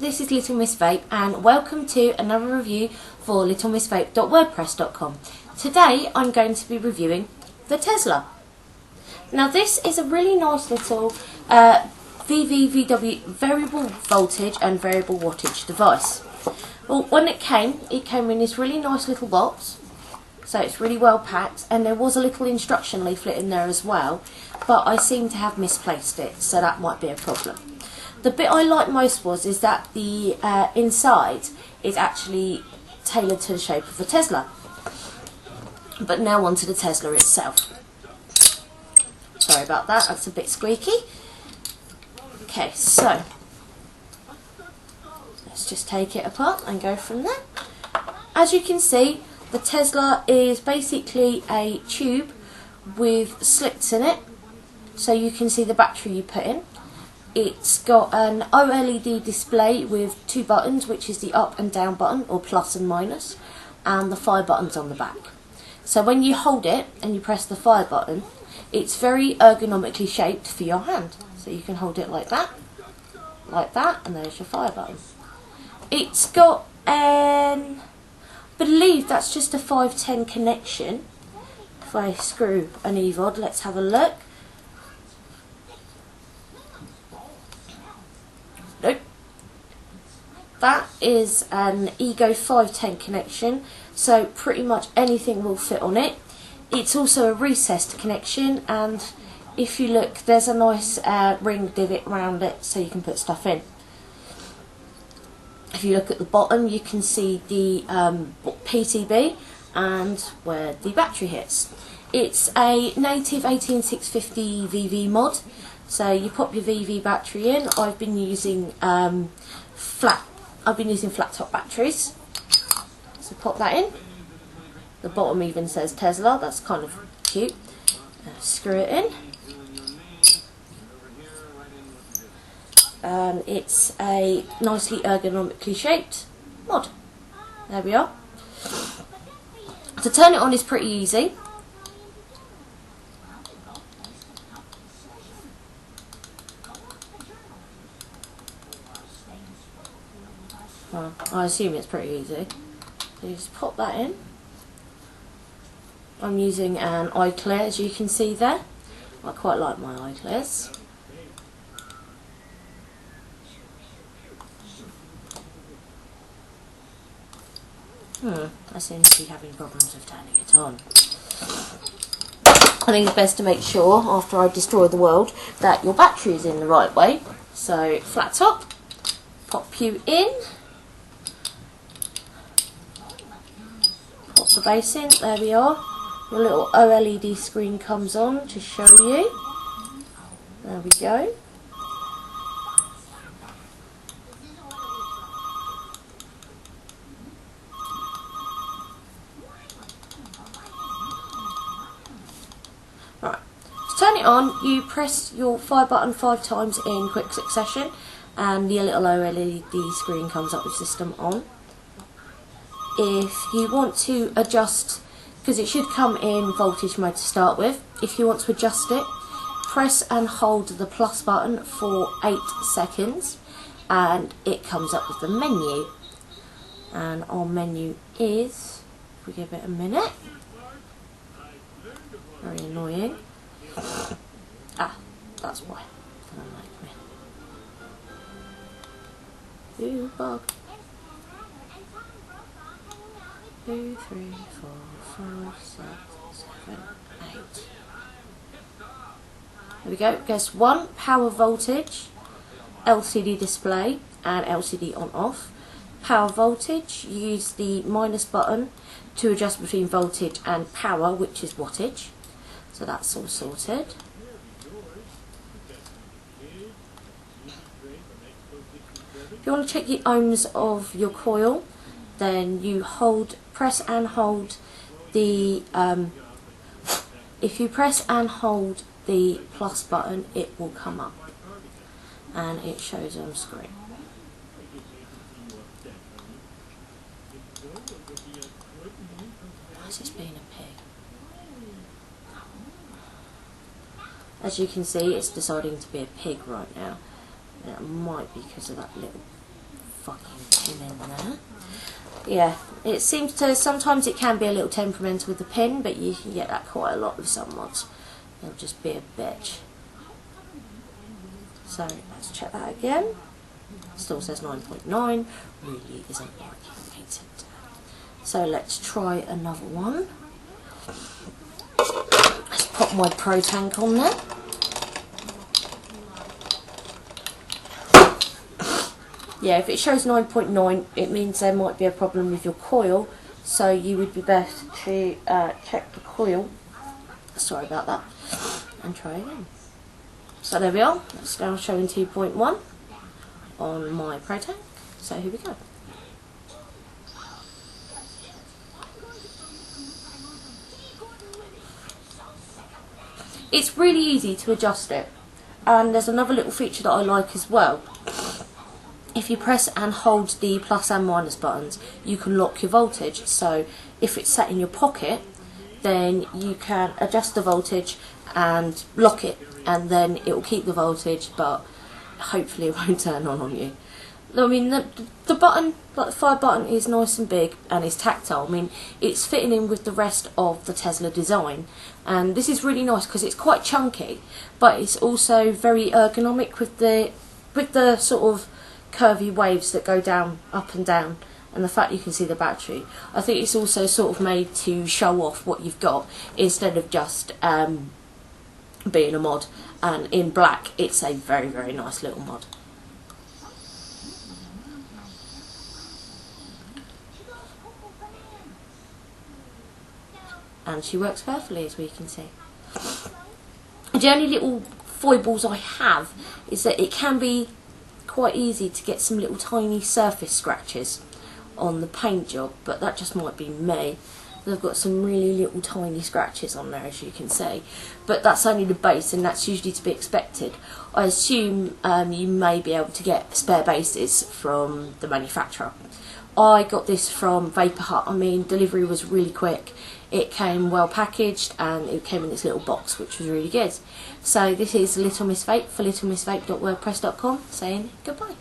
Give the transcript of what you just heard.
this is Little Miss Vape and welcome to another review for littlemissvape.wordpress.com. Today I'm going to be reviewing the Tesla. Now this is a really nice little VVVW variable voltage and variable wattage device. Well, when it came in this really nice little box, so it's really well packed, and there was a little instruction leaflet in there as well, but I seem to have misplaced it, so that might be a problem. The bit I liked most is that the inside is actually tailored to the shape of the Tesla. But now onto the Tesla itself. Sorry about that, that's a bit squeaky. Okay, so let's just take it apart and go from there. As you can see, the Tesla is basically a tube with slits in it, so you can see the battery you put in. It's got an OLED display with two buttons, which is the up and down button, or plus and minus, and the fire buttons on the back. So when you hold it and you press the fire button, it's very ergonomically shaped for your hand. So you can hold it like that, and there's your fire button. It's got I believe that's just a 510 connection. If I screw an EVOD, let's have a look. Nope. That is an Ego 510 connection, so pretty much anything will fit on it. It's also a recessed connection, and if you look, there's a nice ring divot around it so you can put stuff in. If you look at the bottom, you can see the PCB and where the battery hits. It's a native 18650 VV mod, so you pop your VV battery in. I've been using flat top batteries, so pop that in. The bottom even says Tesla, that's kind of cute. Screw it in. It's a nicely ergonomically shaped mod. There we are. To turn it on is pretty easy. Well, I assume it's pretty easy. So you just pop that in. I'm using an iClear, as you can see there. I quite like my iClears. I seem to be having problems with turning it on. I think it's best to make sure, after I destroy the world, that your battery is in the right way. So, flat top, pop you in, pop the base in, there we are. Your little OLED screen comes on to show you. There we go. Right, to turn it on, you press your fire button 5 times in quick succession, and your little OLED screen comes up with system on. If you want to adjust, because it should come in voltage mode to start with, if you want to adjust it, press and hold the plus button for 8 seconds, and it comes up with the menu. And our menu is, if we give it a minute, very annoying. That's why. Don't like me. Ooh, bug. 2, 3, 4, 5, 6, 7, 8. There we go. It goes 1, power voltage, LCD display, and LCD on off. Power voltage, you use the minus button to adjust between voltage and power, which is wattage. So that's all sorted. If you want to check the ohms of your coil, then you press and hold the, if you press and hold the plus button, it will come up and it shows on screen. Why is this being a pig? As you can see, it's deciding to be a pig right now. It might be because of that little fucking pin in there. Yeah, it seems to, sometimes it can be a little temperamental with the pin, but you can get that quite a lot with some mods. It'll just be a bitch. So let's check that again. Still says 9.9, really isn't working, hates it. So let's try another one. Let's pop my Pro Tank on there. Yeah, if it shows 9.9, it means there might be a problem with your coil, so you would be best to check the coil. Sorry about that. And try again. So there we are. That's now showing 2.1 on my Pro Tank. So here we go. It's really easy to adjust it, and there's another little feature that I like as well. If you press and hold the plus and minus buttons, you can lock your voltage. So if it's sat in your pocket, then you can adjust the voltage and lock it, and then it will keep the voltage, but hopefully it won't turn on you. I mean, the button, like the fire button, is nice and big and is tactile. I mean, it's fitting in with the rest of the Tesla design, and this is really nice because it's quite chunky, but it's also very ergonomic with the sort of curvy waves that go down, up and down, and the fact you can see the battery. I think it's also sort of made to show off what you've got instead of just being a mod, and in black it's a very, very nice little mod. And she works perfectly, as we can see. The only little foibles I have is that it can be quite easy to get some little tiny surface scratches on the paint job, but that just might be me. I've got some really little tiny scratches on there, as you can see, but that's only the base, and that's usually to be expected. I assume you may be able to get spare bases from the manufacturer. I got this from Vapor Hut. I mean, delivery was really quick. It came well packaged, and it came in this little box, which was really good. So this is Little Miss Vape for littlemissvape.wordpress.com, saying goodbye.